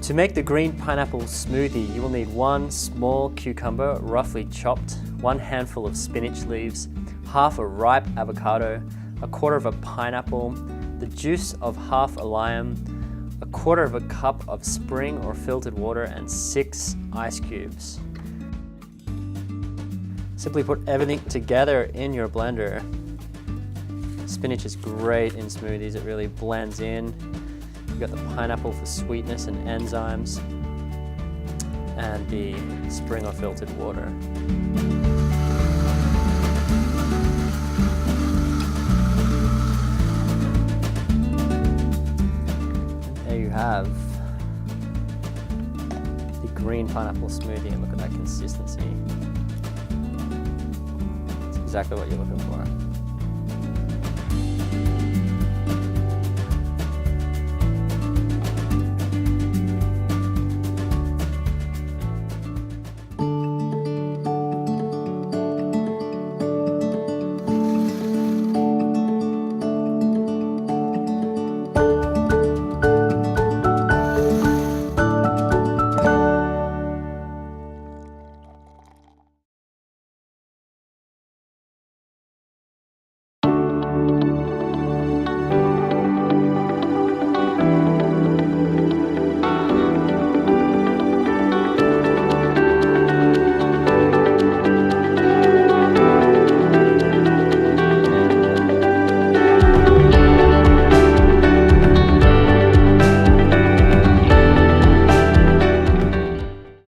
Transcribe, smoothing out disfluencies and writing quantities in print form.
To make the green pineapple smoothie, you will need 1 small cucumber, roughly chopped, 1 handful of spinach leaves, half a ripe avocado, 1/4 of a pineapple, the juice of half a lime, 1/4 of a cup of spring or filtered water, and 6 ice cubes. Simply put everything together in your blender. Spinach is great in smoothies, it really blends in. You've got the pineapple for sweetness and enzymes, and the spring or filtered water. And there you have the green pineapple smoothie, and look at that consistency. It's exactly what you're looking for.